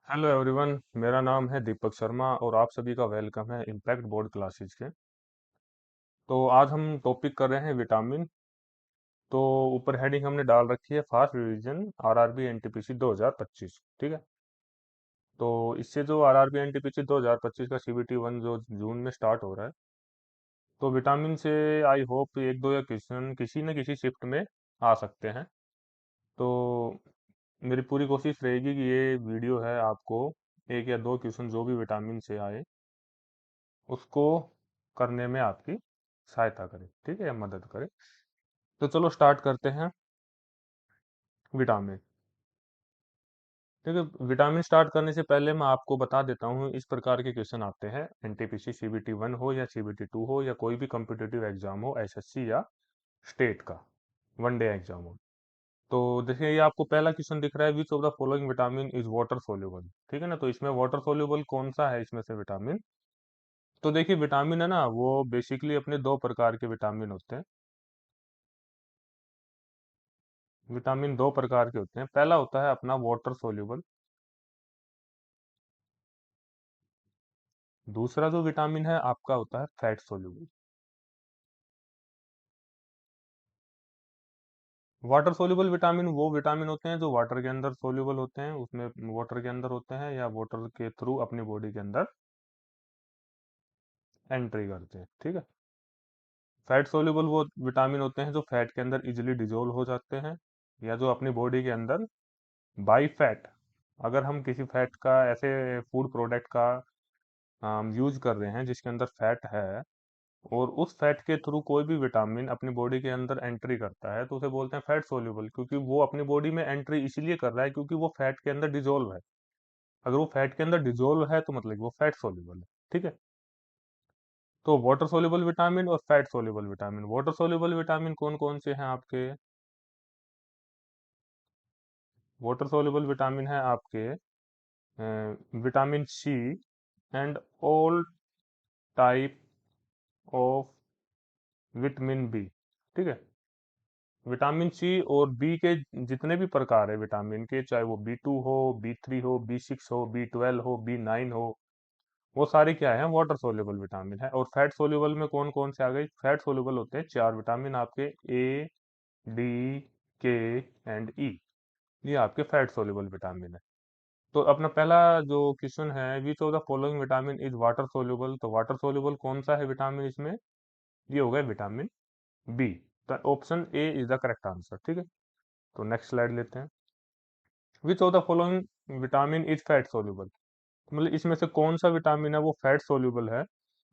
Hello everyone. मेरा नाम है दीपक शर्मा और आप सभी का वेलकम है इम्पैक्ट बोर्ड क्लासेस के। तो आज हम टॉपिक कर रहे हैं विटामिन। तो ऊपर हेडिंग हमने डाल रखी है फास्ट रिवीजन आरआरबी एनटीपीसी 2025। ठीक है। तो इससे जो आरआरबी एनटीपीसी 2025 का सीबीटी वन जो जून में स्टार्ट हो रहा है, तो विटामिन से आई होप एक दो या क्वेश्चन किसी न किसी शिफ्ट में आ सकते हैं। तो मेरी पूरी कोशिश रहेगी कि ये वीडियो है आपको एक या दो क्वेश्चन जो भी विटामिन से आए उसको करने में आपकी सहायता करे, ठीक है, या मदद करे। तो चलो स्टार्ट करते हैं विटामिन। ठीक है, विटामिन स्टार्ट करने से पहले मैं आपको बता देता हूँ इस प्रकार के क्वेश्चन आते हैं एनटीपीसी सीबीटी वन हो या सीबीटी टू हो या कोई भी कॉम्पिटिटिव एग्जाम हो, एसएससी या स्टेट का वनडे एग्जाम हो। तो देखिए ये आपको पहला क्वेश्चन दिख रहा है, which of the following vitamin is water soluble. ठीक है ना, तो इसमें वाटर सोल्यूबल कौन सा है इसमें से विटामिन। तो देखिए विटामिन है ना, वो बेसिकली अपने दो प्रकार के विटामिन होते हैं। विटामिन दो प्रकार के होते हैं। पहला होता है अपना वाटर सोल्यूबल। दूसरा जो विटामिन है आपका होता है fat soluble. Water soluble vitamin वो विटामिन होते हैं जो वाटर के अंदर सोल्यूबल होते हैं, उसमें वाटर के अंदर होते हैं या वाटर के थ्रू अपनी बॉडी के अंदर एंट्री करते हैं। ठीक है। फैट सोल्यूबल वो विटामिन होते हैं जो फैट के अंदर इजिली डिजोल्व हो जाते हैं या जो अपनी बॉडी के अंदर बाई फैट, अगर हम किसी फैट का ऐसे फूड प्रोडक्ट का यूज कर रहे हैं जिसके अंदर फैट है और उस फैट के थ्रू कोई भी विटामिन अपनी बॉडी के अंदर एंट्री करता है तो उसे बोलते हैं फैट सोल्यूबल, क्योंकि वो अपनी बॉडी में एंट्री इसलिए कर रहा है क्योंकि वो फैट के अंदर डिजोल्व है। अगर वो फैट के अंदर डिजोल्व है तो मतलब वो फैट सोल्यूबल है। ठीक है। तो वाटर सोल्यूबल विटामिन और fat soluble vitamin. Water soluble vitamin कौन कौन से हैं आपके। वाटर सोल्यूबल विटामिन है आपके vitamin C and all type of vitamin B. ठीक है। विटामिन सी और बी के जितने भी प्रकार है विटामिन के, चाहे वो बी टू हो, बी थ्री हो, बी सिक्स हो, बी12 हो, बी9 हो, वो सारे क्या है, वाटर सोल्यूबल विटामिन है। और फैट सोल्यूबल में कौन कौन से आ गए। फैट सोल्यूबल होते हैं चार विटामिन आपके, ए, डी, के एंड ई। ये आपके फैट सोल्यूबल विटामिन है। तो अपना पहला जो क्वेश्चन है, which of the following vitamin is water soluble. तो वाटर सोल्यूबल कौन सा है विटामिन इसमें, ये हो गया विटामिन बी। तो option A is the correct answer. ठीक है। तो नेक्स्ट स्लाइड लेते हैं। विच of the following vitamin is fat soluble. मतलब इसमें से कौन सा विटामिन है वो फैट सोल्यूबल है,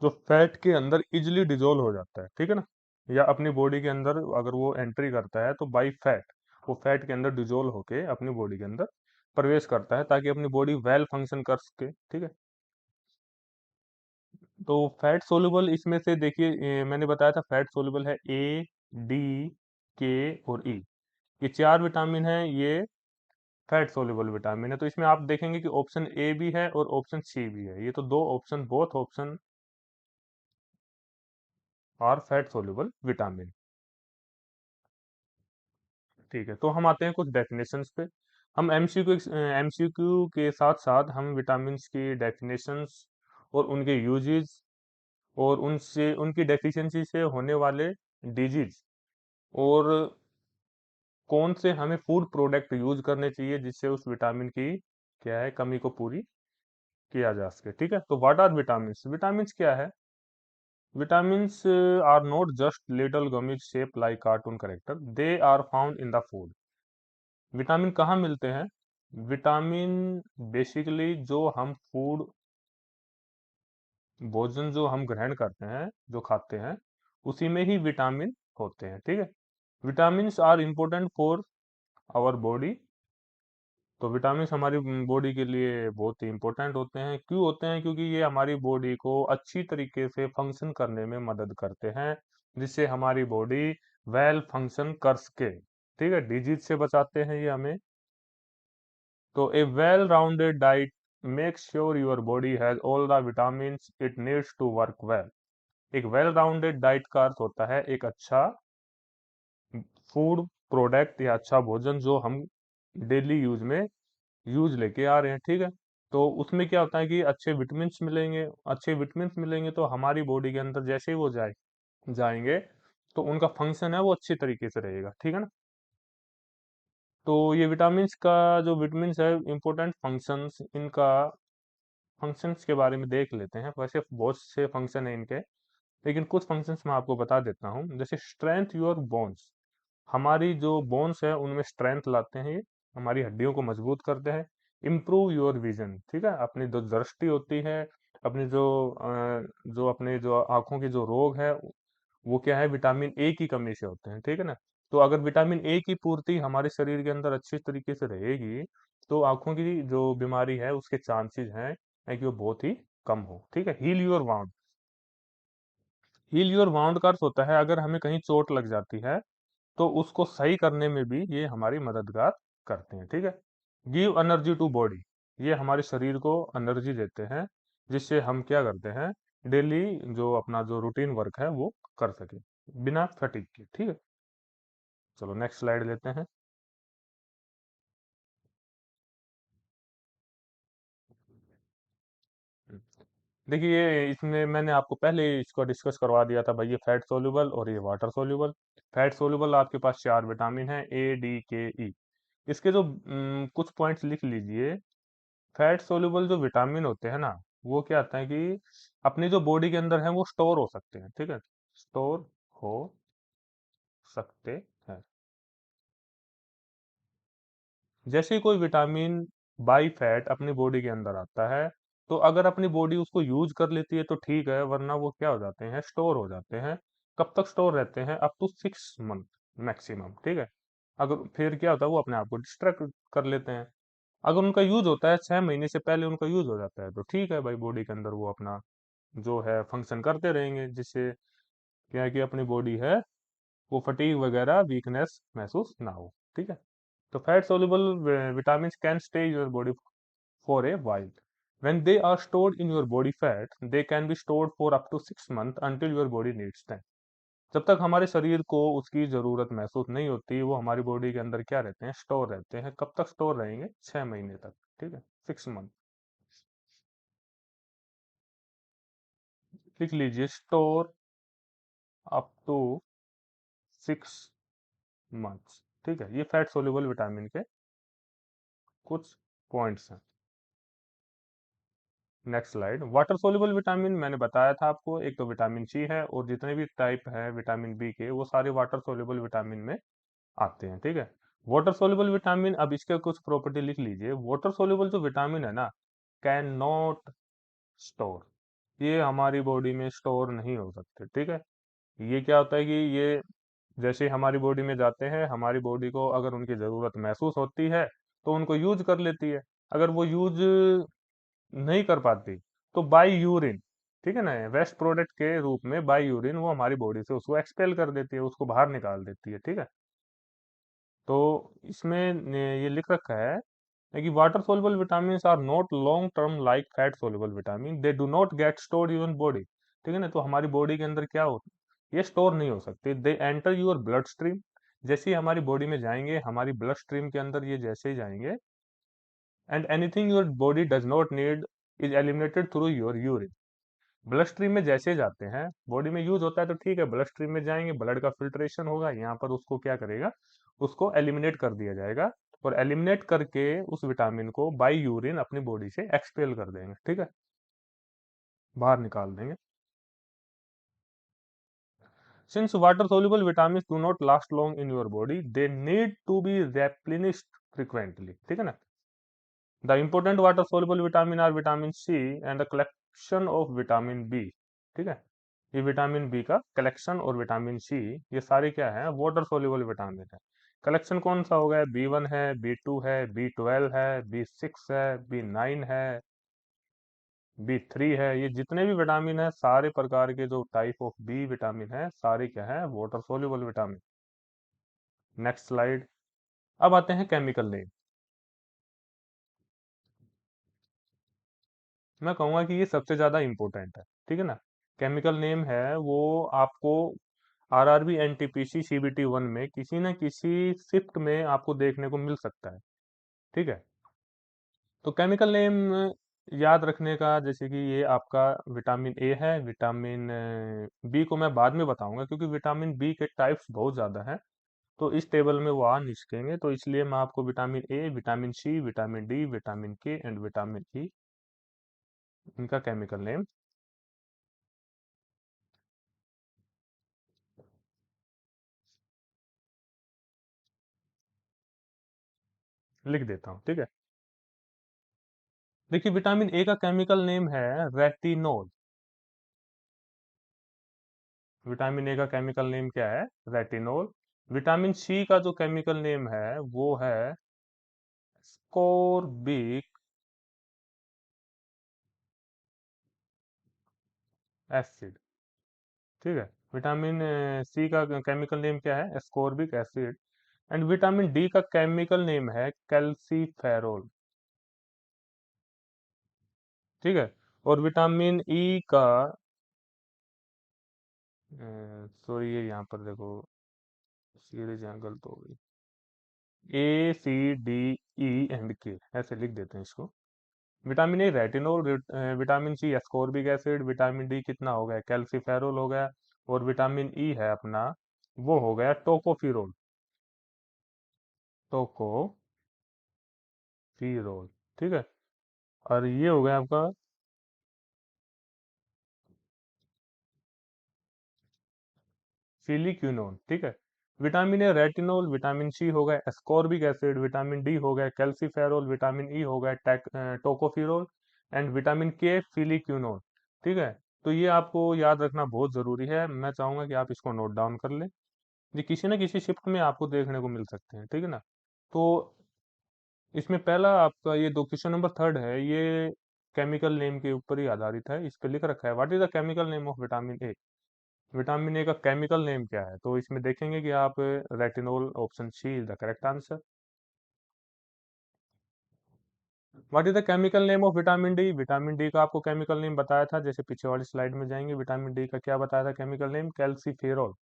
जो फैट के अंदर इजिली डिजोल्व हो जाता है। ठीक है ना, या अपनी बॉडी के अंदर अगर वो एंट्री करता है तो बाई फैट वो फैट के अंदर डिजोल्व होके अपनी बॉडी के अंदर प्रवेश करता है ताकि अपनी बॉडी वेल फंक्शन कर सके। ठीक है। तो फैट सोल्यूबल इसमें से देखिए मैंने बताया था फैट सोल्यूबल है ए, डी, के और ई। ये चार विटामिन है, ये फैट सोल्यूबल विटामिन है। तो इसमें आप देखेंगे कि ऑप्शन ए भी है और ऑप्शन सी भी है। ये तो दो option, both option are fat soluble vitamin. ठीक है। तो हम आते हैं कुछ डेफिनेशंस पे। हम एमसीक्यू के साथ साथ हम विटामिन्स की डेफिनेशंस और उनके यूजेस और उनसे उनकी डेफिशिएंसी से होने वाले डिजीज और कौन से हमें फूड प्रोडक्ट यूज करने चाहिए जिससे उस विटामिन की क्या है कमी को पूरी किया जा सके। ठीक है। तो व्हाट आर विटामिन्स। विटामिन्स क्या है। Vitamins are not just little gummy shaped like cartoon character. They are found in the food. Vitamin कहाँ मिलते हैं। विटामिन बेसिकली जो हम फूड, भोजन जो हम ग्रहण करते हैं, जो खाते हैं, उसी में ही विटामिन होते हैं। ठीक है। Vitamins are important for our body. तो विटामिन हमारी बॉडी के लिए बहुत ही इंपॉर्टेंट होते हैं। क्यों होते हैं, क्योंकि ये हमारी बॉडी को अच्छी तरीके से फंक्शन करने में मदद करते हैं, जिससे हमारी बॉडी वेल फंक्शन कर सके। ठीक है। डिजीज से बचाते हैं ये हमें। तो a well rounded diet make sure your body has all the vitamin it needs to work well. एक वेल राउंडेड डाइट का अर्थ होता है एक अच्छा फूड प्रोडक्ट या अच्छा भोजन जो हम डेली यूज में यूज लेके आ रहे हैं। ठीक है। तो उसमें क्या होता है कि अच्छे विटामिन्स मिलेंगे तो हमारी बॉडी के अंदर जैसे ही वो जाएंगे तो उनका फंक्शन है वो अच्छी तरीके से रहेगा, ठीक है ना। तो ये विटामिन्स का जो विटामिन्स है इंपॉर्टेंट फंक्शंस, इनका फंक्शंस के बारे में देख लेते हैं। वैसे बहुत से फंक्शन है इनके, लेकिन कुछ फंक्शंस मैं आपको बता देता हूँ। जैसे स्ट्रेंथ योर बोन्स, हमारी जो बोन्स है उनमें स्ट्रेंथ लाते हैं ये, हमारी हड्डियों को मजबूत करते हैं। इम्प्रूव योर विजन, ठीक है, अपनी जो दृष्टि होती है, अपनी जो अपने जो आंखों के जो रोग है वो क्या है, विटामिन ए की कमी से होते हैं, ठीक है ना। तो अगर विटामिन ए की पूर्ति हमारे शरीर के अंदर अच्छी तरीके से रहेगी तो आंखों की जो बीमारी है उसके चांसेस हैं कि वो बहुत ही कम हो, ठीक है। हील योर वाउंड का अर्थ होता है अगर हमें कहीं चोट लग जाती है तो उसको सही करने में भी ये हमारी मददगार करते हैं, ठीक है। गिव एनर्जी टू बॉडी, ये हमारे शरीर को एनर्जी देते हैं जिससे हम क्या करते हैं, डेली जो अपना जो रूटीन वर्क है वो कर सके बिना फटीग के, ठीक है। चलो नेक्स्ट स्लाइड लेते हैं। देखिए इसमें मैंने आपको पहले इसको डिस्कस करवा दिया था भाई, ये फैट सोल्यूबल और ये वाटर सोल्यूबल। फैट सोल्यूबल आपके पास चार विटामिन है, A D K E। इसके जो कुछ पॉइंट्स लिख लीजिए। फैट सोल्यूबल जो विटामिन होते हैं ना, वो क्या होता है कि अपनी जो बॉडी के अंदर है वो स्टोर हो सकते हैं, ठीक है, स्टोर हो सकते हैं। जैसे ही कोई विटामिन बाई फैट अपनी बॉडी के अंदर आता है तो अगर अपनी बॉडी उसको यूज कर लेती है तो ठीक है, वरना वो क्या हो जाते हैं, स्टोर हो जाते हैं। कब तक स्टोर रहते हैं, अप टू 6 मंथ मैक्सिमम, ठीक है। अगर फिर क्या होता है वो अपने आप को डिस्ट्रैक्ट कर लेते हैं। अगर उनका यूज होता है 6 महीने से पहले उनका यूज हो जाता है तो ठीक है भाई, बॉडी के अंदर वो अपना जो है फंक्शन करते रहेंगे, जिससे क्या है कि अपनी बॉडी है वो फटीग वगैरह वीकनेस महसूस ना हो, ठीक है। तो fat soluble vitamins can stay in your body for a while. When they are stored in your body fat, they can be stored for up to 6 months until your body needs them. जब तक हमारे शरीर को उसकी जरूरत महसूस नहीं होती वो हमारी बॉडी के अंदर क्या रहते हैं, स्टोर रहते हैं। कब तक स्टोर रहेंगे, 6 महीने तक, ठीक है, 6 मंथ। लिख लीजिए, स्टोर अप टू 6 मंथ्स, ठीक है। ये फैट सोल्यूबल विटामिन के कुछ पॉइंट्स हैं। Next slide. Water soluble vitamin मैंने बताया था आपको, एक तो विटामिन सी है और जितने भी टाइप है विटामिन बी के वो सारे वाटर सोल्यूबल विटामिन में आते हैं, ठीक है। वाटर सोल्यूबल विटामिन, अब इसके कुछ प्रॉपर्टी लिख लीजिए। वाटर सोल्यूबल जो विटामिन है ना, कैन नॉट स्टोर, ये हमारी बॉडी में स्टोर नहीं हो सकते, ठीक है। ये क्या होता है कि ये जैसे हमारी बॉडी में जाते हैं, हमारी बॉडी को अगर उनकी जरूरत महसूस होती है तो उनको यूज कर लेती है। अगर वो यूज नहीं कर पाती तो बाई यूरिन, ठीक है ना, वेस्ट प्रोडक्ट के रूप में बाई यूरिन वो हमारी बॉडी से उसको एक्सपेल कर देती है, उसको बाहर निकाल देती है, ठीक है। तो इसमें ये लिख रखा है कि water soluble vitamins are not long term like fat soluble vitamin, they do not get stored in body, ठीक है ना। तो हमारी बॉडी के अंदर क्या होता, ये स्टोर नहीं हो सकते। They enter your blood stream, जैसे ही हमारी बॉडी में जाएंगे, हमारी ब्लड स्ट्रीम के अंदर ये जैसे ही जाएंगे, and anything your body does not need is eliminated through your urine. Blood stream में जैसे जाते हैं, बॉडी में यूज होता है तो ठीक है, ब्लड स्ट्रीम में जाएंगे, ब्लड का फिल्ट्रेशन होगा, यहाँ पर उसको क्या करेगा, उसको एलिमिनेट कर दिया जाएगा। और एलिमिनेट करके उस विटामिन को बाई यूरिन अपनी बॉडी से एक्सपेल कर देंगे, ठीक है, बाहर निकाल देंगे। Since water soluble vitamins do not last long in your body, they need to be replenished frequently, ठीक है ना। The important water soluble vitamin are vitamin C and a collection of vitamin B, ठीक है। ये vitamin B का collection और vitamin C, ये सारे क्या है, वाटर सोल्यूबल विटामिन है। कलेक्शन कौन सा होगा, B1 है, B2 है, B12 है, B6 है, B9 है, B3 है। ये जितने भी विटामिन है, सारे प्रकार के जो टाइप ऑफ बी विटामिन है सारे क्या है, water soluble vitamin. Next slide. अब आते हैं केमिकल नेम। मैं कहूंगा कि ये सबसे ज्यादा इंपॉर्टेंट है, ठीक है ना। केमिकल नेम है वो आपको आरआरबी एनटीपीसी सीबीटी 1 में किसी न किसी शिफ्ट में आपको देखने को मिल सकता है, ठीक है। तो केमिकल नेम याद रखने का, जैसे कि ये आपका विटामिन ए है, विटामिन बी को मैं बाद में बताऊंगा क्योंकि विटामिन बी के टाइप्स बहुत ज़्यादा हैं, तो इस टेबल में वो आ नहीं सकेंगे, तो इसलिए मैं आपको vitamin A, vitamin C, vitamin D, vitamin K and vitamin E, इनका केमिकल नेम लिख देता हूँ, ठीक है। देखिए, विटामिन ए का केमिकल नेम है रेटिनोल। विटामिन ए का केमिकल नेम क्या है? रेटिनोल। विटामिन सी का जो केमिकल नेम है वो है स्कोर्बिक एसिड, ठीक है। विटामिन सी का केमिकल नेम क्या है? Ascorbic acid. And vitamin D का केमिकल नेम है कैल्सीफेरोल, ठीक है। और विटामिन ई का, सॉरी ये यहाँ पर देखो सीरीज यहाँ गलत हो गई, ए सी डी ई एंड के ऐसे लिख देते हैं इसको। Vitamin A retinol, vitamin C ascorbic acid, vitamin D कितना हो गया? कैल्सीफेरोल हो गया। और विटामिन ई है अपना, वो हो गया टोकोफिरोल, टोकोफिरोल, ठीक है। और ये हो गया आपका सिलिक्यूनोन, ठीक है। Vitamin A retinol, vitamin C हो गया एस्कॉर्बिक एसिड, विटामिन डी हो गया कैल्सीफेरोल, विटामिन ई हो गया टोकोफिरोल एंड विटामिन के फिलिक्यूनोन, ठीक है। तो ये आपको याद रखना बहुत जरूरी है, मैं चाहूंगा कि आप इसको नोट डाउन कर लें, ये किसी न किसी शिफ्ट में आपको देखने को मिल सकते हैं, ठीक है ना। तो इसमें पहला आपका ये दो क्वेश्चन नंबर थर्ड है, ये केमिकल नेम के ऊपर ही आधारित है। इस पे लिख रखा है what is the chemical name of vitamin A. Vitamin A का केमिकल नेम क्या है? तो इसमें देखेंगे कि आप retinol, option C is the correct answer. What is the chemical name of vitamin D? Vitamin D का आपको केमिकल नेम बताया था, जैसे पीछे वाली स्लाइड में जाएंगे, विटामिन डी का क्या बताया था केमिकल नेम? कैल्सीफेरोल।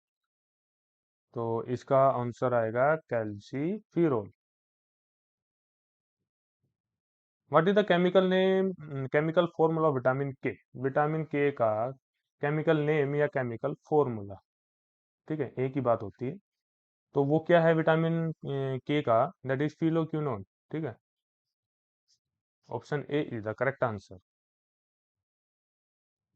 तो इसका आंसर आएगा calciferol. What is the chemical name, chemical formula of vitamin के? विटामिन के का केमिकल नेम या केमिकल फॉर्मूला, ठीक है, एक ही बात होती है। तो वो क्या है विटामिन के का? दैट इज फिलोक्विनोन, ठीक है। Option A is the correct answer,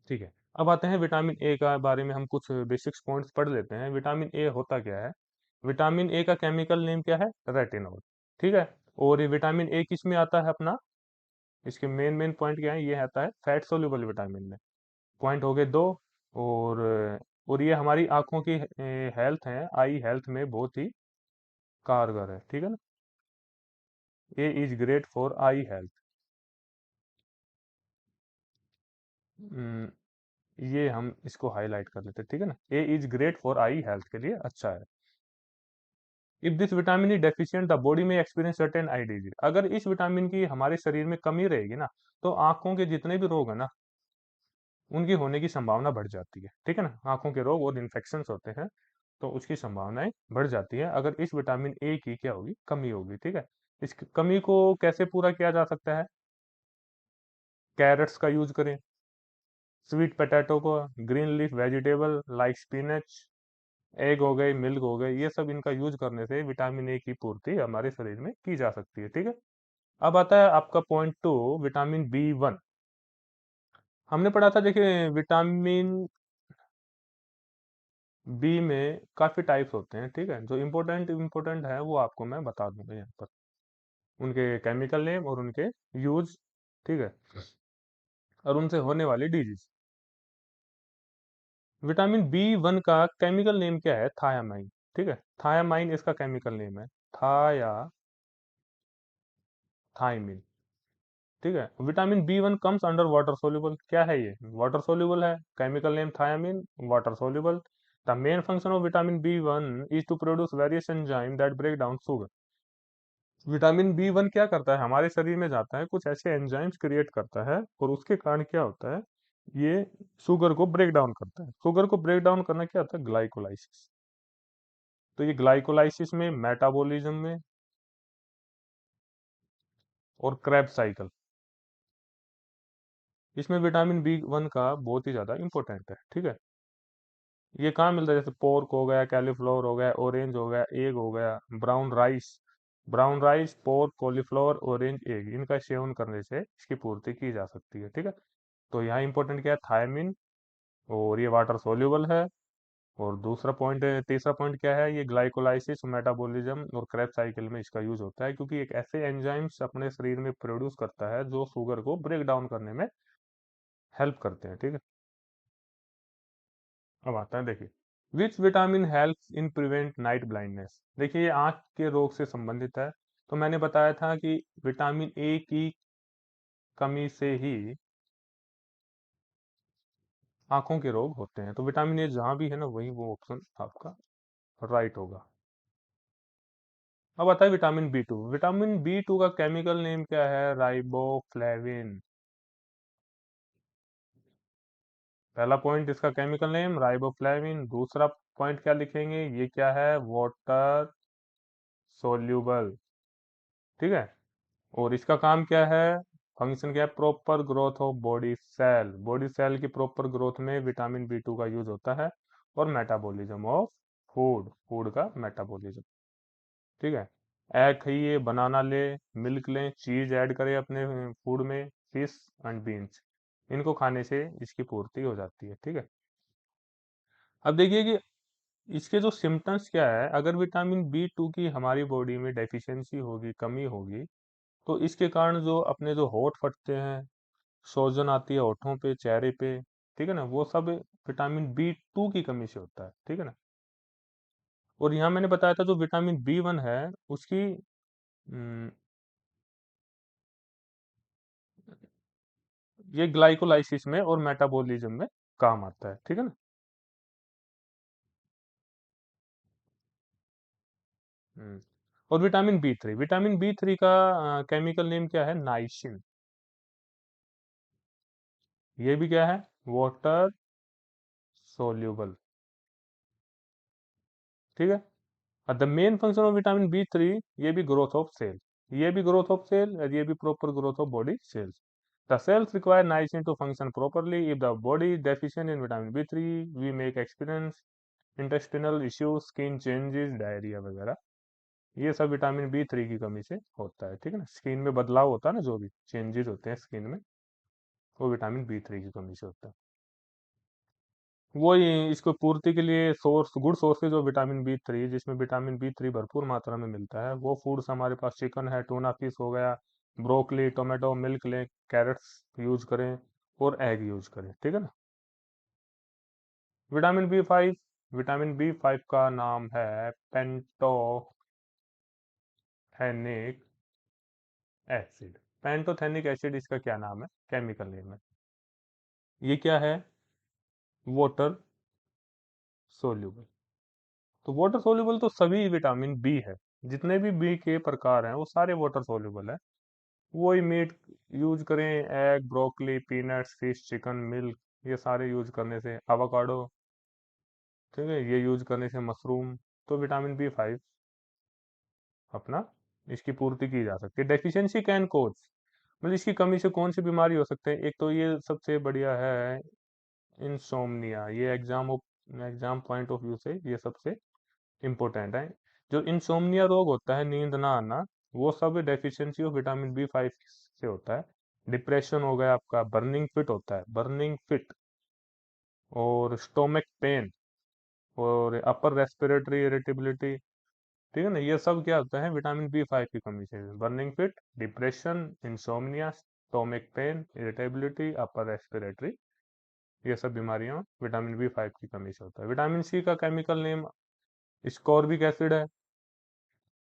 ठीक है। अब आते हैं विटामिन ए का बारे में, हम कुछ बेसिक्स पॉइंट्स पढ़ लेते हैं। विटामिन ए होता क्या है? विटामिन ए का केमिकल नेम क्या है? रेटिनॉल, ठीक है। और ये विटामिन ए किस में आता है अपना? इसके मेन मेन पॉइंट क्या है? ये आता है फैट सोल्यूबल विटामिन में। पॉइंट हो गए दो। और और ये हमारी आंखों की हेल्थ है, आई हेल्थ में बहुत ही कारगर है, ठीक है ना। A is great for eye health. ये हम इसको हाईलाइट कर लेते हैं, ठीक है ना। A is great for eye health के लिए अच्छा है। If this vitamin is deficient the body में एक्सपीरियंस सर्टेन आई डिजीज। अगर इस विटामिन की हमारे शरीर में कमी रहेगी ना, तो आंखों के जितने भी रोग है ना, उनकी होने की संभावना बढ़ जाती है, ठीक है ना। आंखों के रोग और इन्फेक्शन होते हैं, तो उसकी संभावनाएं बढ़ जाती है अगर इस विटामिन ए की क्या होगी? कमी होगी, ठीक है। इस कमी को कैसे पूरा किया जा सकता है? कैरेट्स का यूज करें, स्वीट पोटैटो को, green leaf vegetable like spinach, egg हो गए, मिल्क हो गए, ये सब इनका यूज करने से विटामिन ए की पूर्ति हमारे शरीर में की जा सकती है, ठीक है। अब आता है आपका point two, vitamin B one. हमने पढ़ा था, देखिए विटामिन बी में काफी टाइप्स होते हैं, ठीक है। जो इम्पोर्टेंट इम्पोर्टेंट है वो आपको मैं बता दूंगा यहाँ पर, उनके केमिकल नेम और उनके यूज, ठीक है, और उनसे होने वाली डिजीज। विटामिन बी वन का केमिकल नेम क्या है? थायामाइन, ठीक है। थायामाइन इसका केमिकल नेम है, थाया थायमिन, ठीक है। Vitamin B one comes under water soluble, क्या है ये? वाटर सोल्यूबल है, chemical name thiamine, water soluble. The main function of vitamin B one is to produce various enzyme that break down sugar. Vitamin B one क्या करता है? हमारे शरीर में जाता है, कुछ ऐसे एंजाइम्स क्रिएट करता है, और उसके कारण क्या होता है? ये शुगर को ब्रेक डाउन करता है। शुगर को ब्रेक डाउन करना क्या होता है? ग्लाइकोलाइसिस। तो ये ग्लाइकोलाइसिस में, मेटाबॉलिज्म में, और क्रेब साइकिल, इसमें विटामिन B1 का बहुत ही ज़्यादा इंपॉर्टेंट है, ठीक है। ये कहाँ मिलता है, जैसे पोर्क हो गया, कैलीफ्लावर हो गया, ऑरेंज हो गया, एग हो गया, brown rice, pork, cauliflower, orange, egg, इनका सेवन करने से इसकी पूर्ति की जा सकती है, ठीक है। तो यहाँ इंपॉर्टेंट क्या है, थायमिन, और ये वाटर सोल्यूबल है। और दूसरा पॉइंट है, तीसरा पॉइंट क्या है, ये ग्लाइकोलाइसिस, मेटाबॉलिज्म और क्रेब साइकिल में इसका यूज होता है, क्योंकि एक ऐसे एंजाइम्स अपने शरीर में प्रोड्यूस करता है जो शुगर को ब्रेक डाउन करने में हेल्प करते हैं, ठीक है। अब आता है, देखिए, which vitamin helps in prevent night blindness. देखिए, ये आंख के रोग से संबंधित है। तो मैंने बताया था कि विटामिन ए की कमी से ही आंखों के रोग होते हैं। तो विटामिन ए जहां भी है ना, वही वो ऑप्शन आपका राइट होगा। अब आता है विटामिन B2। विटामिन B2 का केमिकल नेम क्या है, राइबोफ्लेविन। पहला पॉइंट इसका केमिकल नेम राइबोफ्लेविन। दूसरा पॉइंट क्या लिखेंगे, ये क्या है, वाटर सोल्यूबल, ठीक है। और इसका काम क्या है, फंक्शन क्या है, proper growth of body cell की प्रॉपर ग्रोथ में विटामिन B2 का यूज होता है। और मेटाबॉलिज्म ऑफ फूड का मेटाबॉलिज्म, ठीक है। एग खाइए, बनाना ले, मिल्क लें, चीज ऐड करें अपने फूड में, फिश एंड बीन्स, इनको खाने से इसकी पूर्ति हो जाती है, ठीक है। अब देखिए कि इसके जो सिम्टम्स क्या है, अगर विटामिन B2 की हमारी बॉडी में डेफिशिएंसी होगी, कमी होगी, तो इसके कारण जो अपने जो होंठ फटते हैं, सूजन आती है होठों पे, चेहरे पे, ठीक है ना, वो सब विटामिन B2 की कमी से होता है, ठीक है ना। और यहाँ मैंने बताया था जो विटामिन B1 है, उसकी हम्म, ये ग्लाइकोलाइसिस में और मेटाबॉलिज्म में काम आता है, ठीक है ना। हम्म। और विटामिन बी थ्री का केमिकल नेम क्या है, नाइसिन। ये भी क्या है, वाटर सोल्यूबल, ठीक है। The main function of vitamin B3, ये भी ग्रोथ ऑफ सेल, ये भी ग्रोथ ऑफ सेल, और ये भी proper growth of body cells. The cells require niacin to function properly. If the body is deficient in vitamin B3, we make experience intestinal issues, skin changes, diarrhoea वगैरह। ये सब vitamin B3 की कमी से होता है, ठीक है ना। स्किन में बदलाव होता है ना, जो भी चेंजेस होते हैं स्किन में, वो विटामिन B3 की कमी से होता है। वही इसको पूर्ति के लिए source, good sources of vitamin B3, जिसमें विटामिन B3 भरपूर मात्रा में मिलता है, वो फूड्स हमारे पास चिकन है, टूना फिश हो गया, ब्रोकली, टोमेटो, मिल्क लें, कैरेट्स यूज करें, और एग यूज करें, ठीक है ना। विटामिन बी फाइव का नाम है पेंटोथेनिक एसिड। पेंटोथेनिक एसिड इसका क्या नाम है, केमिकल नेम है। ये क्या है, वाटर सोल्यूबल। तो वाटर सोल्यूबल तो सभी विटामिन B है, जितने भी बी के प्रकार हैं वो सारे वाटर सोल्यूबल है। वही मीट यूज करें, egg, broccoli, peanuts, fish, chicken, milk, ये सारे यूज करने से, एवोकाडो, ठीक है, ये यूज करने से, मशरूम, तो विटामिन B5 अपना इसकी पूर्ति की जा सकती है। डेफिशिएंसी कैन कोज, मतलब इसकी कमी से कौन सी बीमारी हो सकते हैं, एक तो ये सबसे बढ़िया है इंसोम्निया। ये एग्जाम पॉइंट ऑफ व्यू से ये सबसे इम्पोर्टेंट है। जो इंसोम्निया रोग होता है, नींद ना आना, वो सब डेफिशिएंसी ऑफ विटामिन B5 से होता है। डिप्रेशन हो गया आपका, बर्निंग फिट होता है, बर्निंग फिट, और स्टोमक पेन, और अपर रेस्पिरेटरी इरिटेबिलिटी, ठीक है ना, ये सब क्या होता है विटामिन B5 की कमी से। Burning feet, depression, insomnia, stomach pain, irritability, upper respiratory, ये सब बीमारियां विटामिन B5 की कमी से होता है। विटामिन C का केमिकल नेम स्कॉर्बिक एसिड है।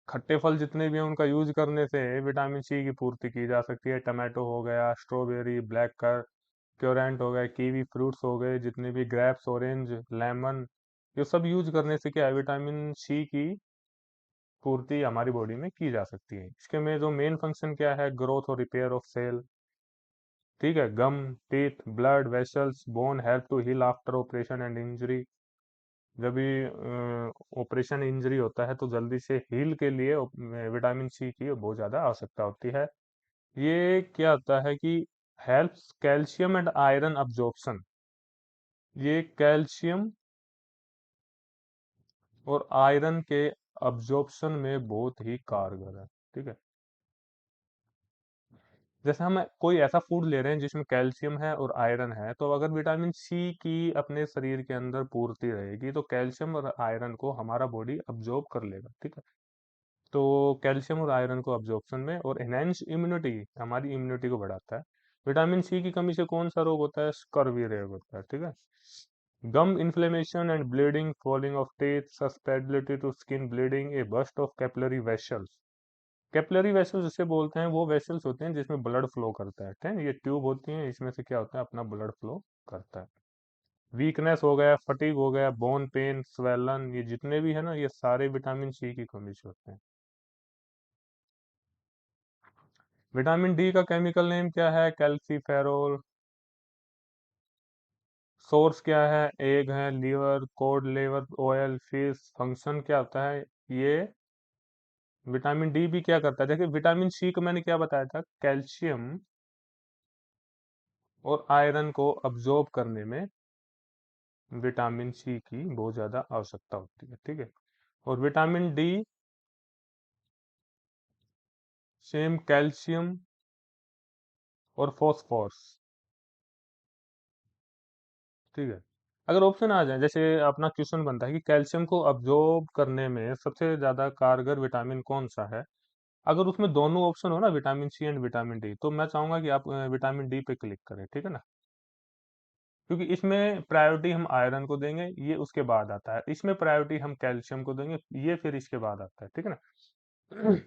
खट्टे फल जितने भी हैं उनका यूज करने से विटामिन C की पूर्ति की जा सकती है। टमाटो हो गया, स्ट्रॉबेरी, ब्लैक कर क्योरेंट हो गया, कीवी फ्रूट्स हो गए, जितने भी ग्रेप्स, ऑरेंज, लेमन, ये सब यूज करने से क्या है, विटामिन C की पूर्ति हमारी बॉडी में की जा सकती है। इसके में जो मेन फंक्शन क्या है, ग्रोथ और रिपेयर ऑफ सेल, ठीक है। Gum, teeth, blood vessels, bone help to heal after operation and injury. जब भी ऑपरेशन इंजरी होता है तो जल्दी से हील के लिए विटामिन C की बहुत ज़्यादा आवश्यकता होती है। ये क्या होता है कि helps calcium and iron absorption. ये कैल्शियम और आयरन के अब्जॉर्प्शन में बहुत ही कारगर है। ठीक है। जैसे हम कोई ऐसा फूड ले रहे हैं जिसमें कैल्शियम है और आयरन है, तो अगर विटामिन सी की अपने शरीर के अंदर पूर्ति रहेगी तो कैल्शियम और आयरन को हमारा बॉडी अब्जॉर्ब कर लेगा। ठीक है। तो कैल्शियम और आयरन को अब्जॉर्प्शन में, और एनहेंस इम्यूनिटी, हमारी इम्यूनिटी को बढ़ाता है। विटामिन सी की कमी से कौन सा रोग होता है? स्कर्वी रोग होता है। ठीक है। Gum inflammation and bleeding, falling of teeth, susceptibility to skin bleeding, a burst of capillary vessels. Capillary vessels जिसे बोलते हैं वो वेसल्स होते हैं जिसमें ब्लड फ्लो करता है। ठीक है। ये ट्यूब होती है, इसमें से क्या होता है, अपना ब्लड फ्लो करता है। वीकनेस हो गया, फटीग हो गया, बोन पेन, स्वेलन, ये जितने भी है ना, ये सारे विटामिन सी की कमी से होते हैं। विटामिन डी का केमिकल नेम क्या है? कैल्सीफेरोल। सोर्स क्या है? एग है, liver, cod liver oil, fish. Function क्या होता है? ये विटामिन डी भी क्या करता है? देखिए विटामिन सी को मैंने क्या बताया था, कैल्शियम और आयरन को अब्जॉर्ब करने में विटामिन सी की बहुत ज्यादा आवश्यकता होती है। ठीक है। और विटामिन डी सेम कैल्शियम और फॉस्फोरस। ठीक है। अगर ऑप्शन आ जाए, जैसे अपना क्वेश्चन बनता है कि कैल्शियम को अब्जॉर्ब करने में सबसे ज्यादा कारगर विटामिन कौन सा है, अगर उसमें दोनों ऑप्शन हो ना, vitamin C and vitamin D, तो मैं चाहूंगा कि आप विटामिन डी पे क्लिक करें। ठीक है ना। क्योंकि इसमें प्रायोरिटी हम आयरन को देंगे, ये उसके बाद आता है। इसमें प्रायोरिटी हम कैल्शियम को देंगे, ये फिर इसके बाद आता है। ठीक है ना।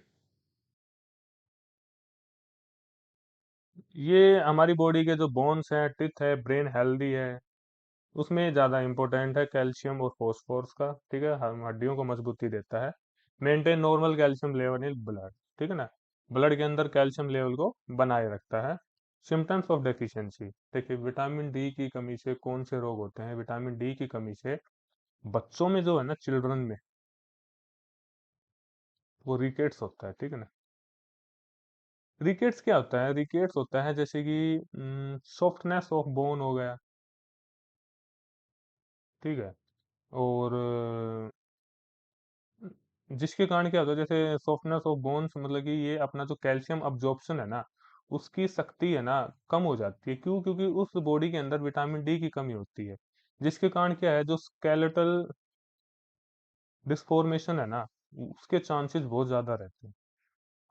ये हमारी बॉडी के जो बोन्स हैं, टिथ है, ब्रेन हेल्दी है, उसमें ज़्यादा इंपॉर्टेंट है कैल्शियम और फॉस्फोरस का। ठीक है। हम हड्डियों को मजबूती देता है। Maintain normal calcium level in blood. ठीक है ना। ब्लड के अंदर कैल्शियम लेवल को बनाए रखता है। Symptoms of deficiency. देखिए विटामिन डी की कमी से कौन से रोग होते हैं? विटामिन डी की कमी से बच्चों में जो है ना, चिल्ड्रन में, वो रिकेट्स होता है। ठीक है ना। रिकेट्स क्या होता है? रिकेट्स होता है जैसे कि सॉफ्टनेस ऑफ बोन हो गया। ठीक है। और जिसके कारण क्या होता है, जैसे सॉफ्टनेस ऑफ बोन्स, मतलब कि ये अपना जो कैल्शियम अब्जॉर्प्शन है ना, उसकी शक्ति है ना, कम हो जाती है। क्यों? क्योंकि उस बॉडी के अंदर विटामिन डी की कमी होती है, जिसके कारण क्या है, जो स्केलेटल डिसफॉर्मेशन है ना, उसके चांसेस बहुत ज्यादा रहते हैं।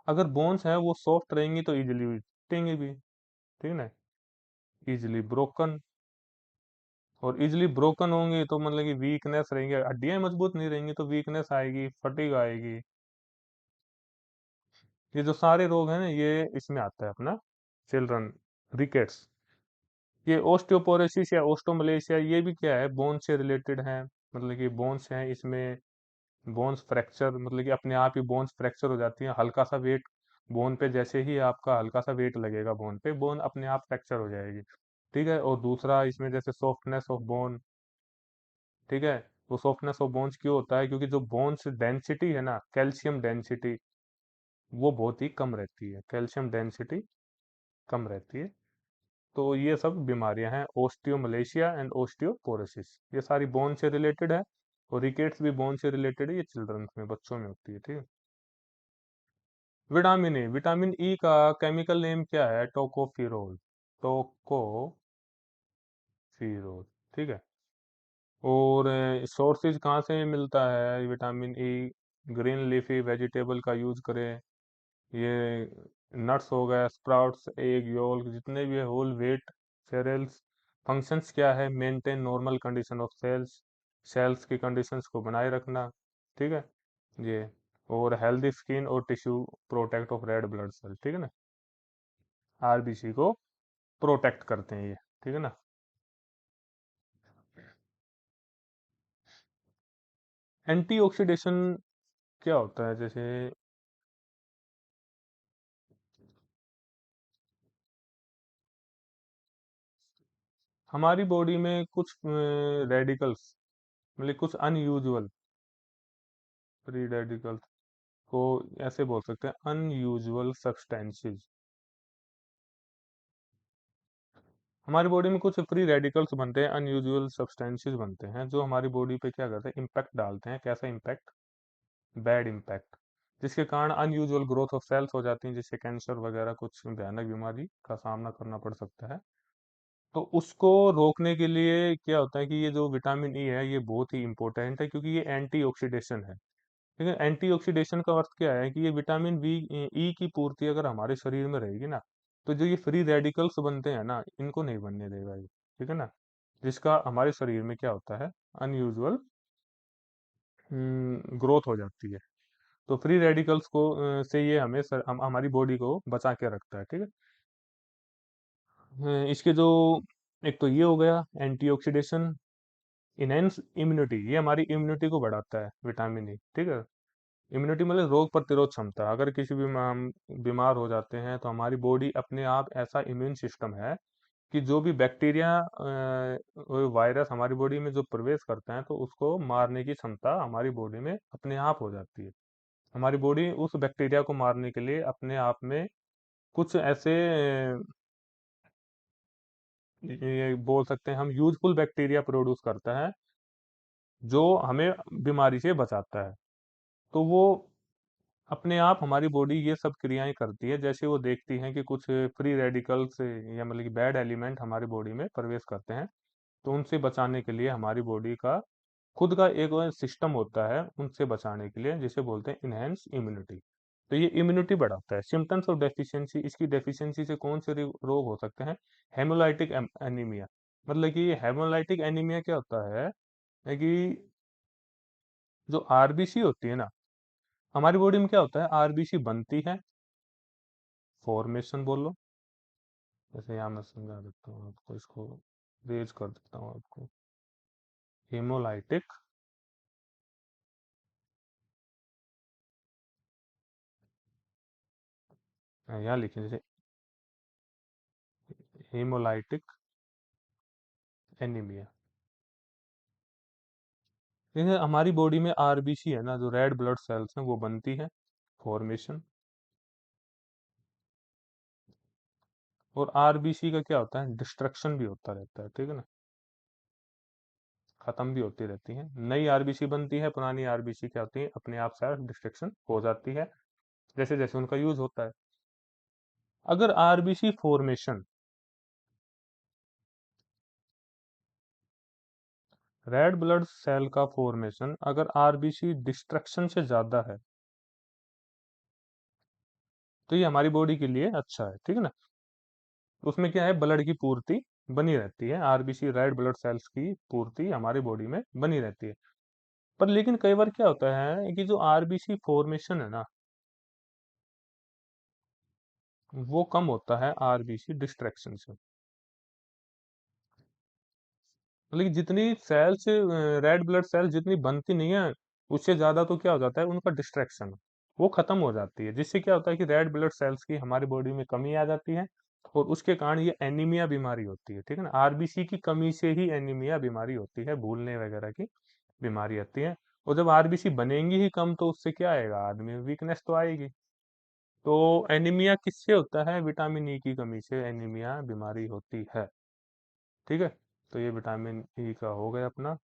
अगर बोन्स है वो सॉफ्ट रहेंगी तो इजिली टूटेंगी भी। ठीक है ना। इजिली ब्रोकन, और इजिली ब्रोकन होंगी तो मतलब कि वीकनेस रहेंगे, हड्डियां मजबूत नहीं रहेंगी तो वीकनेस आएगी, फटीग आएगी। ये जो सारे रोग हैं ना, ये इसमें आता है अपना, चिल्ड्रन, रिकेट्स। ये ओस्टियोपोरोसिस या ओस्टोमलेशिया, ये भी क्या है, बोन से रिलेटेड है। मतलब कि बोन्स हैं इसमें, बोन्स फ्रैक्चर, मतलब कि अपने आप ही बोन्स फ्रैक्चर हो जाती हैं। हल्का सा वेट बोन पे, जैसे ही आपका हल्का सा वेट लगेगा बोन पे, बोन अपने आप फ्रैक्चर हो जाएगी। ठीक है। और दूसरा इसमें जैसे सॉफ्टनेस ऑफ बोन। ठीक है। वो सॉफ्टनेस ऑफ बोन्स क्यों होता है? क्योंकि जो बोन्स डेंसिटी है ना, कैल्शियम डेंसिटी, वो बहुत ही कम रहती है। कैल्शियम डेंसिटी कम रहती है। तो ये सब बीमारियां हैं, ओस्टियोमलेशिया एंड ओस्टियोपोरोसिस, ये सारी बोन से रिलेटेड है। और रिकेट्स भी बोन से रिलेटेड है, ये चिल्ड्रन में, बच्चों में होती है। ठीक है। विटामिन ए, विटामिन ई का केमिकल नेम क्या है? टोकोफिरोल। टोकोफिरोल। ठीक है। और सोर्सेज कहाँ से मिलता है vitamin E? Green leafy vegetable का यूज करें। ये नट्स हो गया, स्प्राउट्स, एग योल्क, जितने भी होल वेट cereals। फंक्शंस क्या है? Maintain normal condition of cells, cells की कंडीशंस को बनाए रखना। ठीक है। ये, और हेल्दी स्किन और tissue, protect of red blood cell. ठीक है ना। आरबीसी को प्रोटेक्ट करते हैं ये। ठीक है ना। एंटीऑक्सीडेशन क्या होता है? जैसे हमारी बॉडी में कुछ रेडिकल्स, मतलब कुछ अनयूजुअल फ्री रेडिकल्स को ऐसे बोल सकते हैं, अनयूजुअल सब्सटेंसेस। हमारी बॉडी में कुछ फ्री रेडिकल्स बनते हैं, अनयूजुअल सब्सटेंसेस बनते हैं, जो हमारी बॉडी पे क्या करते हैं, इम्पैक्ट डालते हैं। कैसा इम्पैक्ट? बैड इम्पैक्ट, जिसके कारण अनयूजुअल ग्रोथ ऑफ सेल्स हो जाती हैं, जिससे कैंसर वगैरह कुछ भयानक बीमारी का सामना करना पड़ सकता है। तो उसको रोकने के लिए क्या होता है कि ये जो विटामिन ई है ये बहुत ही इंपॉर्टेंट है, क्योंकि ये एंटीऑक्सीडेशन है। ठीक है, एंटीऑक्सीडेशन का अर्थ क्या है कि ये विटामिन बी ई की पूर्ति अगर हमारे शरीर में रहेगी ना, तो जो ये फ्री रेडिकल्स बनते हैं ना, इनको नहीं बनने देगा ये। ठीक है ना, जिसका हमारे शरीर में क्या होता है, अनयूजुअल ग्रोथ हो जाती है। तो फ्री रेडिकल्स को से ये हमारी बॉडी को बचा के रखता है। ठीक है। इसके जो एक तो ये हो गया एंटीऑक्सीडेशन। इनहेंस इम्यूनिटी, ये हमारी इम्यूनिटी को बढ़ाता है विटामिन ई। ठीक है, इम्यूनिटी मतलब रोग प्रतिरोध क्षमता। अगर किसी भी हम बीमार हो जाते हैं तो हमारी बॉडी अपने आप ऐसा इम्यून सिस्टम है कि जो भी बैक्टीरिया वायरस हमारी बॉडी में जो प्रवेश करते हैं तो उसको मारने की क्षमता हमारी बॉडी में अपने आप हो जाती है। हमारी बॉडी उस बैक्टीरिया को मारने के लिए अपने आप में कुछ ऐसे ये बोल सकते हैं हम यूजफुल बैक्टीरिया प्रोड्यूस करता है, जो हमें बीमारी से बचाता है। तो वो अपने आप हमारी बॉडी ये सब क्रियाएं करती है, जैसे वो देखती है कि कुछ फ्री रेडिकल्स या मतलब कि बैड एलिमेंट हमारी बॉडी में प्रवेश करते हैं, तो उनसे बचाने के लिए हमारी बॉडी का खुद का एक सिस्टम होता है उनसे बचाने के लिए, जिसे बोलते हैं इनहेंस इम्यूनिटी। तो ये इम्यूनिटी बढ़ाता है। सिम्टम्स ऑफ डेफिशिएंसी, इसकी डेफिशिएंसी से कौन से रोग हो सकते हैं? हेमोलाइटिक एनीमिया, मतलब कि हेमोलाइटिक एनीमिया क्या होता है कि जो आरबीसी होती है ना, हमारी बॉडी में क्या होता है, आरबीसी बनती है, फॉर्मेशन बोलो, जैसे यहाँ मैं समझा देता हूँ आपको, इसको रेज कर देता हूँ आपको। हेमोलाइटिक, यहाँ लिखे जैसे हेमोलाइटिक एनीमिया। जैसे हमारी बॉडी में आरबीसी है ना, जो रेड ब्लड सेल्स हैं वो बनती है, फॉर्मेशन। और आरबीसी का क्या होता है, डिस्ट्रक्शन भी होता रहता है। ठीक है ना, खत्म भी होती रहती है, नई आरबीसी बनती है, पुरानी आरबीसी क्या होती है, अपने आप सेल्फ डिस्ट्रक्शन हो जाती है जैसे जैसे उनका यूज होता है। अगर RBC formation, red blood cell का फॉर्मेशन अगर आरबीसी डिस्ट्रक्शन से ज्यादा है, तो ये हमारी बॉडी के लिए अच्छा है। ठीक है ना, तो उसमें क्या है, ब्लड की पूर्ति बनी रहती है, आरबीसी रेड ब्लड सेल्स की पूर्ति हमारी बॉडी में बनी रहती है। पर लेकिन कई बार क्या होता है कि जो आरबीसी फॉर्मेशन है ना, वो कम होता है आरबीसी डिस्ट्रैक्शन से। मतलब कि जितनी सेल्स, रेड ब्लड सेल्स जितनी बनती नहीं है, उससे ज्यादा तो क्या हो जाता है, उनका डिस्ट्रैक्शन वो खत्म हो जाती है, जिससे क्या होता है कि रेड ब्लड सेल्स की हमारी बॉडी में कमी आ जाती है, और उसके कारण ये एनीमिया बीमारी होती है। ठीक है ना, आरबीसी की कमी से ही एनीमिया बीमारी होती है, भूलने वगैरह की बीमारी आती है। और जब आरबीसी बनेंगी ही कम, तो उससे क्या आएगा, आदमी में वीकनेस तो आएगी। तो एनीमिया किससे होता है, विटामिन ई की कमी से एनीमिया बीमारी होती है। ठीक है, तो ये विटामिन ई का हो गया अपना।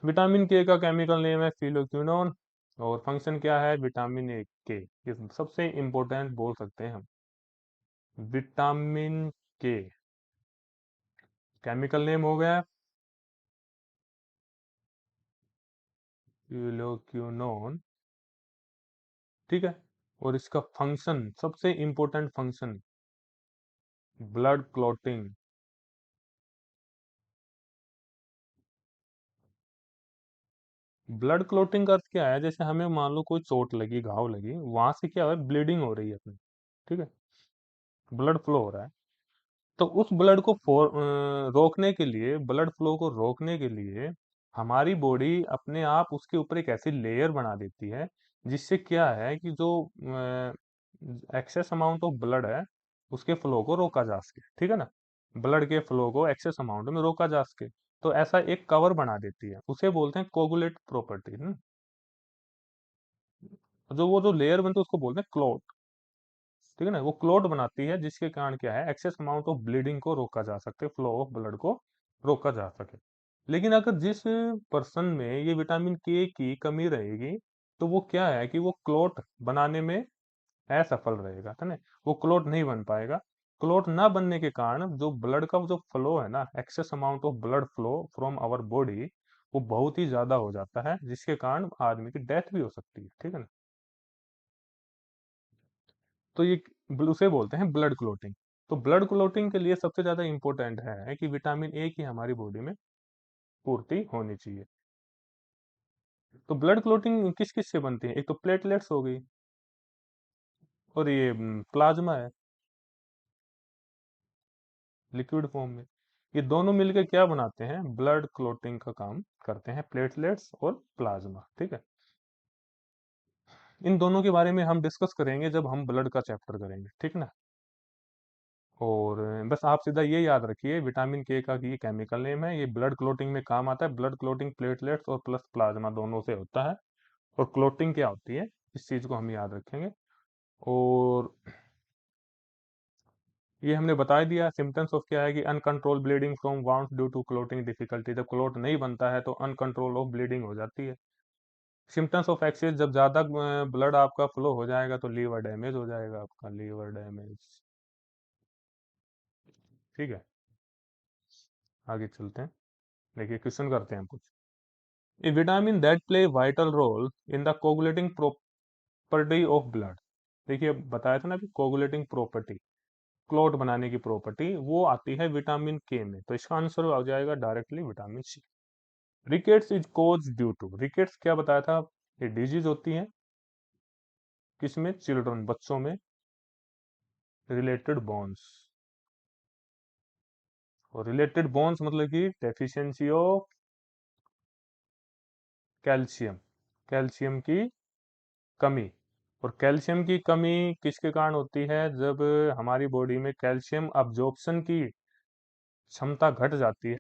विटामिन के का केमिकल नेम है फिलोक्विनोन, और फंक्शन क्या है, विटामिन ए के, ये सबसे इंपॉर्टेंट बोल सकते हैं हम। विटामिन के केमिकल नेम हो गया फिलोक्विनोन। ठीक है, और इसका फंक्शन, सबसे important function, blood clotting. Blood clotting का अर्थ क्या है, जैसे हमें मान लो कोई चोट लगी, घाव लगी, वहां से क्या है, ब्लीडिंग हो रही है अपनी। ठीक है, ब्लड फ्लो हो रहा है, तो उस ब्लड को रोकने के लिए, ब्लड फ्लो को रोकने के लिए हमारी बॉडी अपने आप उसके ऊपर एक ऐसी लेयर बना देती है, जिससे क्या है कि जो एक्सेस अमाउंट ऑफ ब्लड है उसके फ्लो को रोका जा सके। ठीक है ना, ब्लड के फ्लो को एक्सेस अमाउंट में रोका जा सके, तो ऐसा एक कवर बना देती है, उसे बोलते हैं कोगुलेट प्रॉपर्टी। जो वो जो लेयर बनती है उसको बोलते हैं क्लॉट। ठीक है ना, वो क्लोट बनाती है जिसके कारण क्या है, एक्सेस अमाउंट ऑफ ब्लीडिंग को रोका जा सके, फ्लो ऑफ ब्लड को रोका जा सके। लेकिन अगर जिस पर्सन में ये विटामिन के की कमी रहेगी, तो वो क्या है कि वो क्लोट बनाने में असफल रहेगा, है ना, वो क्लोट नहीं बन पाएगा। क्लोट ना बनने के कारण जो ब्लड का जो फ्लो है ना, excess amount of blood flow from our body, वो बहुत ही ज्यादा हो जाता है, जिसके कारण आदमी की डेथ भी हो सकती है, ठीक है ना। तो ये उसे बोलते हैं ब्लड क्लोटिंग। तो ब्लड क्लोटिंग के लिए सबसे ज्यादा इंपॉर्टेंट है कि विटामिन ए की हमारी बॉडी में पूर्ति होनी चाहिए। तो ब्लड क्लोटिंग किस किस से बनती है, एक तो प्लेटलेट्स हो गई, और ये प्लाज्मा है लिक्विड फॉर्म में। ये दोनों मिलकर क्या बनाते हैं, ब्लड क्लोटिंग का काम करते हैं, प्लेटलेट्स और प्लाज्मा, ठीक है। इन दोनों के बारे में हम डिस्कस करेंगे जब हम ब्लड का चैप्टर करेंगे, ठीक ना। और बस आप सीधा ये याद रखिए, विटामिन के का ये केमिकल नेम है, ये ब्लड क्लोटिंग में काम आता है। ब्लड क्लोटिंग प्लेटलेट्स और प्लस प्लाज्मा दोनों से होता है। और क्लोटिंग क्या होती है, इस चीज को हम याद रखेंगे। और ये हमने बता ही दिया, सिम्टम्स ऑफ क्या है कि uncontrol bleeding from wounds due to clotting difficulty, जब क्लोट नहीं बनता है तो अनकंट्रोल ऑफ ब्लीडिंग हो जाती है। सिम्टम्स ऑफ एक्सेस, जब ज्यादा ब्लड आपका फ्लो हो जाएगा तो लीवर डैमेज हो जाएगा, आपका लीवर डैमेज, ठीक है। आगे चलते हैं, देखिए क्वेश्चन करते हैं हम कुछ। A vitamin that play vital role in the coagulating property of blood. देखिए अब बताया था ना कि कोगुलेटिंग प्रॉपर्टी, क्लॉट बनाने की प्रॉपर्टी, वो आती है विटामिन के में, तो इसका आंसर आ जाएगा directly vitamin C. Rickets is cause due to, rickets क्या बताया था, ये डिजीज होती है किसमें, चिल्ड्रन, बच्चों में, रिलेटेड बोन्स। और रिलेटेड बोन्स मतलब कि डेफिशिएंसी ऑफ कैल्शियम, कैल्शियम की कमी। और कैल्शियम की कमी किसके कारण होती है, जब हमारी बॉडी में कैल्शियम अब्जॉर्प्शन की क्षमता घट जाती है।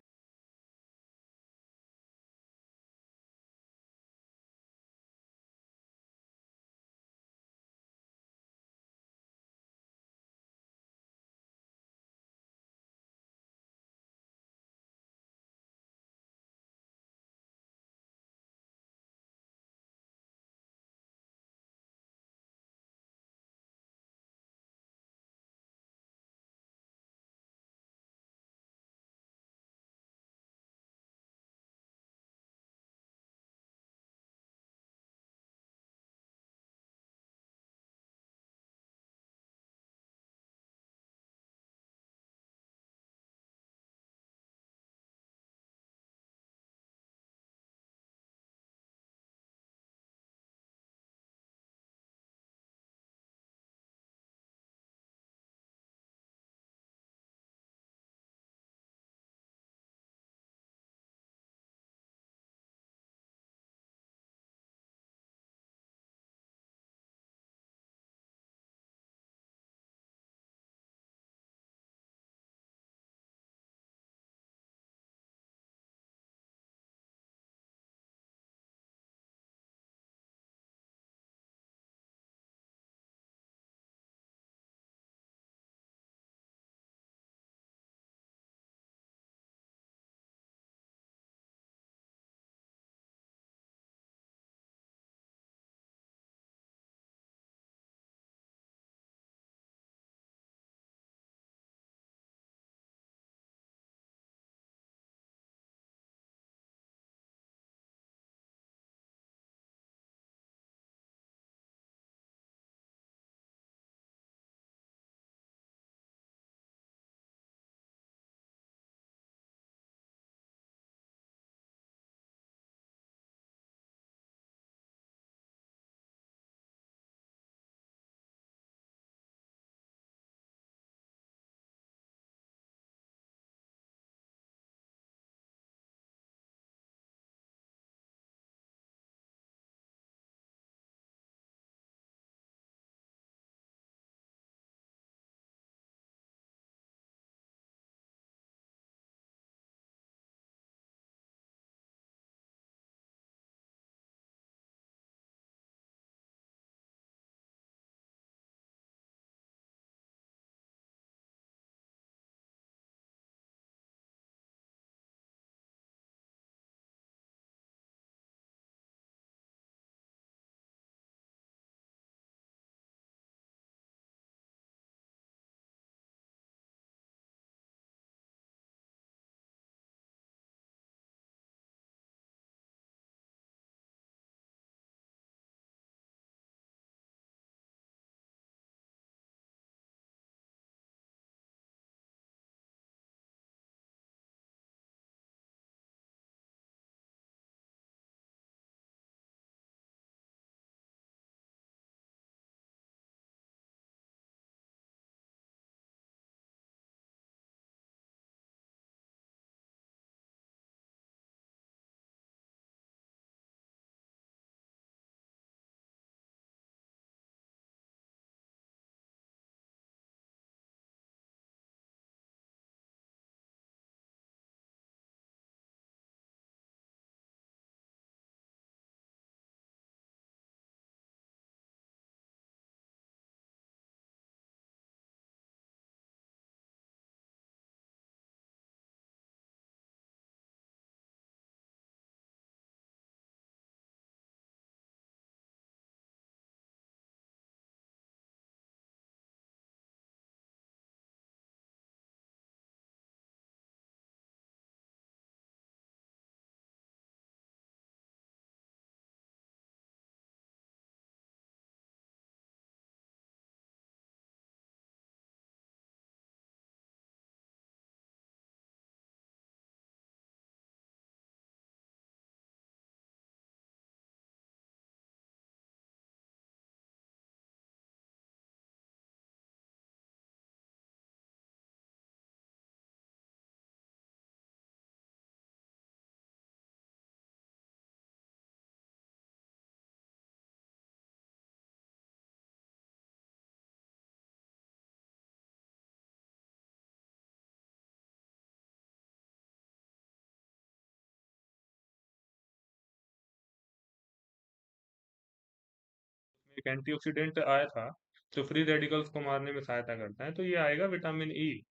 एक एंटीऑक्सीडेंट आया था जो फ्री रेडिकल्स को मारने में सहायता करता है, तो ये आएगा vitamin E,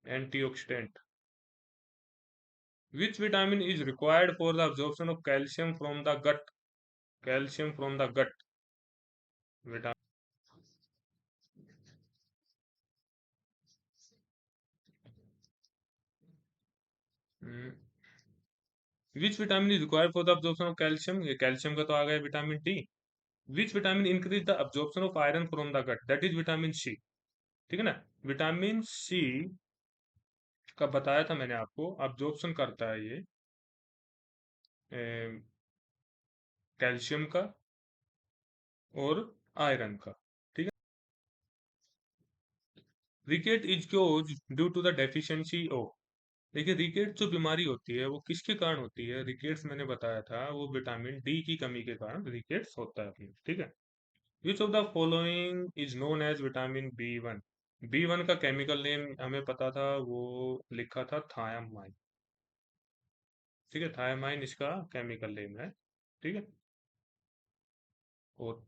antioxidant. Which vitamin is required for the absorption of calcium from the gut, calcium from the gut vitamin, which vitamin is required for the absorption of calcium, ये कैल्शियम का तो आ गया vitamin D. Which vitamin increase the absorption of iron from the gut, that is vitamin C. ठीक है ना। Vitamin सी का बताया था मैंने आपको, absorption करता है ये कैल्शियम का और आयरन का। ठीक है। Rickets is cause due to the deficiency of, देखिए रिकेट जो बीमारी होती है वो किसके कारण होती है, रिकेट्स मैंने बताया था वो विटामिन डी की कमी के कारण रिकेट्स होता है अपने। ठीक है। Which of the following is known as vitamin B one, B one का केमिकल नेम हमें पता था, वो लिखा था थायामाइन। ठीक है, थायामाइन इसका केमिकल नेम है। ठीक है। और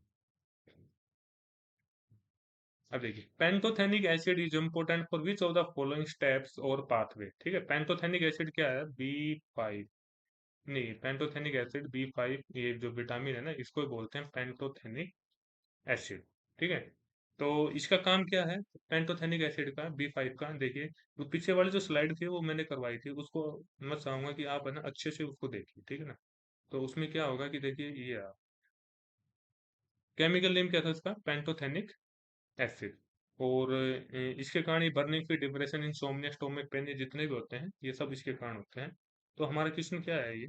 अब देखिए pantothenic acid is important for which of the following steps और पाथवे। ठीक है, पेंटोथेनिक एसिड क्या है, बी फाइव, नहीं पेंटोथेनिक एसिड बी फाइव, ये जो विटामिन है ना इसको ही बोलते हैं पेंटोथेनिक एसिड। ठीक है। तो इसका काम क्या है पेंटोथेनिक एसिड का, बी फाइव का, देखिए वो पीछे वाली जो स्लाइड थी वो मैंने करवाई थी, उसको मैं चाहूंगा कि आप है ना अच्छे से उसको देखिए। ठीक है ना। तो उसमें क्या होगा कि देखिए ये केमिकल नेम क्या था इसका, पेंटोथेनिक एसिड। और इसके कारण ये burning feet, depression, insomnia, stomach pain, ये जितने भी होते हैं ये सब इसके कारण होते हैं। तो हमारा क्वेश्चन क्या है ये,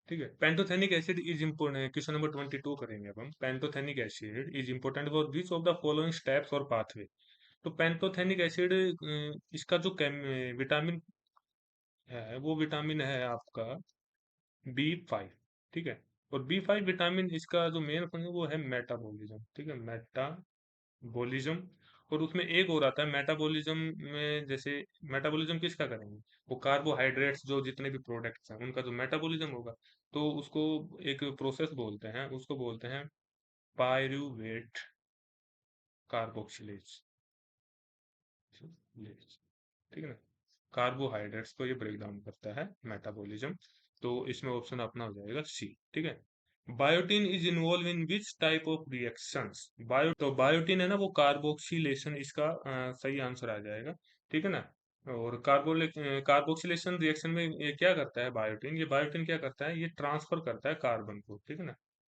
ठीक है। Pantothenic acid is important, question number 22 करेंगे अब हम। Pantothenic acid is important for which of the following steps और पाथवे। तो पेंटोथेनिक एसिड इसका जो विटामिन है वो विटामिन है आपका बी फाइव। ठीक है। और बी फाइव विटामिन इसका जो मेन फंक्शन वो है मेटाबॉलिज्म। ठीक है, मेटाबॉलिज्म। और उसमें एक और आता है मेटाबॉलिज्म में, जैसे मेटाबॉलिज्म किसका करेंगे, वो कार्बोहाइड्रेट्स जो जितने भी प्रोडक्ट्स हैं उनका जो मेटाबॉलिज्म होगा, तो उसको एक प्रोसेस बोलते हैं, उसको बोलते हैं पायरूवेट कार्बोक्सिलेज। ठीक है ना। कार्बोहाइड्रेट्स को ये ब्रेक डाउन करता है मेटाबॉलिज्म। तो इसमें ऑप्शन अपना हो जाएगा सी। ठीक है। Biotin is involve in which type of reactions, तो बायोटीन है ना वो कार्बोक्सिलेशन, इसका सही आंसर आ जाएगा। ठीक है ना। और कार्बोक्सिलेशन रिएक्शन में ये क्या करता है बायोटीन, ये बायोटीन क्या करता है, ये ट्रांसफर करता है कार्बन को। ठीक है ना।